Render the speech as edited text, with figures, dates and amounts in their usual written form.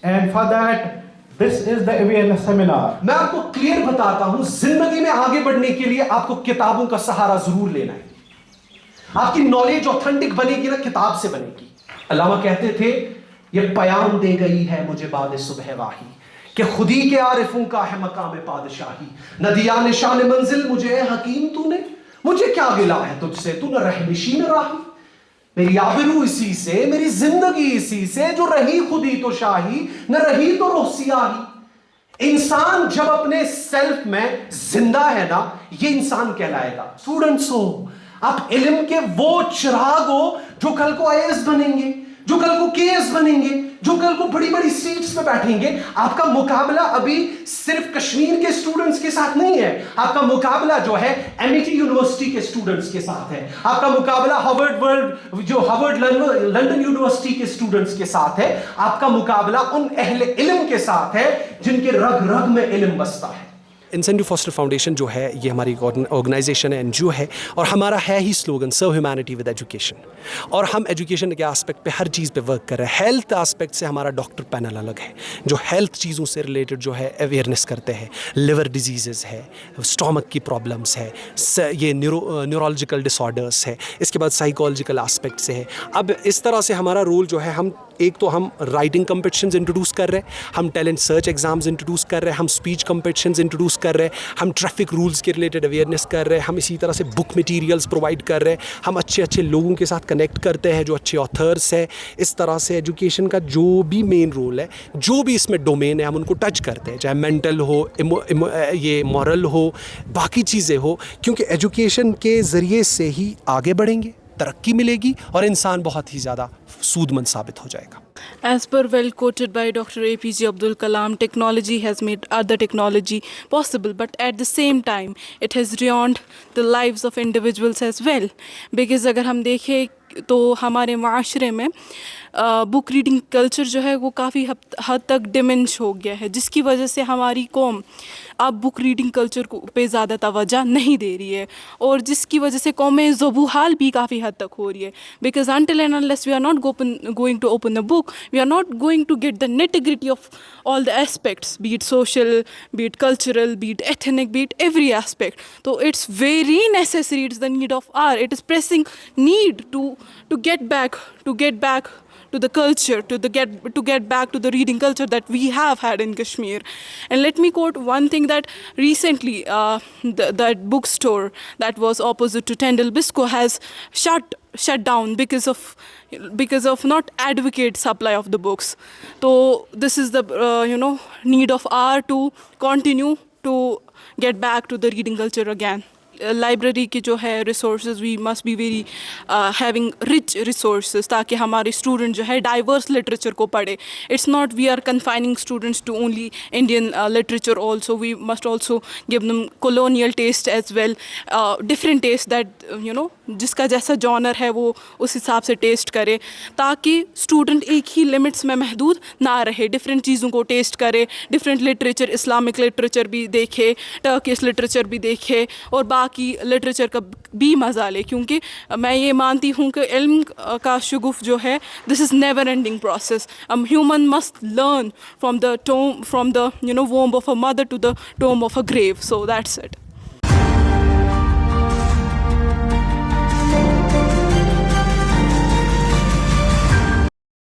And for that, this is the awareness seminar. میں آپ کو کلیئر بتاتا ہوں, زندگی میں آگے بڑھنے کے لیے آپ کو کتابوں کا سہارا ضرور لینا ہے. آپ کی نالج اوتھینٹک بنے گی نا, کتاب سے بنے گی. علامہ کہتے تھے یہ پیام دے گئی ہے مجھے بعد صبح واہی, کہ خودی کے عارفوں کا ہے مقام پادشاہی. ندیان شان منزل مجھے اے حکیم تو نے, مجھے کیا گلا ہے تجھ سے, تو نہ رہنشین راہی. میری آبرو اسی سے, میری زندگی اسی سے, جو رہی خودی تو شاہی, نہ رہی تو روح سیاہی. انسان جب اپنے سیلف میں زندہ ہے نا, یہ انسان کہلائے گا. اسٹوڈنٹس ہو, آپ علم کے وہ چراغ ہو جو کل کو آئی ایس بنیں گے, جو کل کو کے ایس بنیں گے, جو کل کو بڑی بڑی سیٹس پہ بیٹھیں گے. آپ کا مقابلہ ابھی صرف کشمیر کے اسٹوڈنٹس کے ساتھ نہیں ہے, آپ کا مقابلہ جو ہے MIT یونیورسٹی کے اسٹوڈنٹس کے ساتھ ہے. آپ کا مقابلہ ہارورڈ لندن یونیورسٹی کے اسٹوڈنٹس کے ساتھ ہے. آپ کا مقابلہ ان اہل علم کے ساتھ ہے جن کے رگ رگ میں علم بستا ہے. انسینٹیو فاسٹر فاؤنڈیشن جو ہے یہ ہماری آرگنائزیشن ہے, NGO ہے, اور ہمارا ہے ہی slogan serve humanity with education. اور ہم ایجوکیشن کے آسپیکٹ پہ ہر چیز پہ ورک کر رہے ہیں. ہیلتھ آسپیکٹ سے ہمارا ڈاکٹر پینل الگ ہے جو ہیلتھ چیزوں سے ریلیٹڈ جو ہے اویئرنیس کرتے ہیں. لیور ڈیزیزز ہے, اسٹامک کی پرابلمس ہے, یہ نیورولوجیکل ڈس آرڈرس ہے. اس کے بعد سائیکولوجیکل آسپیکٹ سے ہے. اب اس طرح سے ہمارا رول جو ہے, ہم ایک تو ہم رائٹنگ کمپٹیشنز انٹروڈیوس کر رہے ہیں, ہم ٹیلنٹ سرچ ایگزامز انٹروڈیوس کر رہے ہیں, ہم اسپیچ کمپٹیشنز انٹروڈیوس کر رہے ہیں, ہم ٹریفک رولز کے ریلیٹڈ اویئرنیس کر رہے ہیں, ہم اسی طرح سے بک مٹیریلز پرووائڈ کر رہے ہیں, ہم اچھے لوگوں کے ساتھ کنیکٹ کرتے ہیں جو اچھے آتھرس ہیں. اس طرح سے ایجوکیشن کا جو بھی مین رول ہے, جو بھی اس میں ڈومین ہے, ہم ان کو ٹچ کرتے ہیں, چاہے مینٹل ہو, یہ مورل ہو, باقی چیزیں ہو, کیونکہ ایجوکیشن کے ذریعے سے ہی آگے بڑھیں گے, ترقی ملے گی, اور انسان بہت ہی زیادہ سود مند ثابت ہو جائے گا. As per well quoted by Dr. APJ Abdul Kalam, technology has made other technology possible, but at the same time, it has ruined the lives of individuals as well. Because اگر ہم دیکھیں تو ہمارے معاشرے میں بک ریڈنگ کلچر جو ہے وہ کافی حد تک ڈیمنش ہو گیا ہے, جس کی وجہ سے ہماری قوم اب بک ریڈنگ کلچر پہ زیادہ توجہ نہیں دے رہی ہے, اور جس کی وجہ سے قوم ذبوحال بھی کافی حد تک ہو رہی ہے. Because until and unless we are not going to open a book, we are not going to get the nitty-gritty of all the aspects, be it social, be it cultural, be it ethnic, be it every aspect. So it's very necessary, it's the need of hour, it is pressing need to get back to the culture, to get back to the reading culture that we have had in Kashmir. And let me quote one thing that recently that bookstore that was opposite to Tendal Bisco has shut down because of not adequate supply of the books. So this is the need of hour to continue to get back to the reading culture again. Library کی جو ہے resources we must be very having rich resources, تاکہ ہمارے student جو ہے diverse literature کو پڑھے. It's not we are confining students to only Indian literature also, we must also give them colonial taste as well, different taste that جس کا جیسا جانر ہے وہ اس حساب سے ٹیسٹ کرے, تاکہ اسٹوڈنٹ ایک ہی لمٹس میں محدود نہ رہے, ڈفرینٹ چیزوں کو ٹیسٹ کرے, ڈفرینٹ لٹریچر, اسلامک لٹریچر بھی دیکھے, ٹرکش لٹریچر بھی دیکھے, اور باقی لٹریچر کا بھی مزہ لے. کیونکہ میں یہ مانتی ہوں کہ علم کا شگوف جو ہے, this is never ending process. Human must learn from the womb of a mother to the tomb of a grave. So that's it.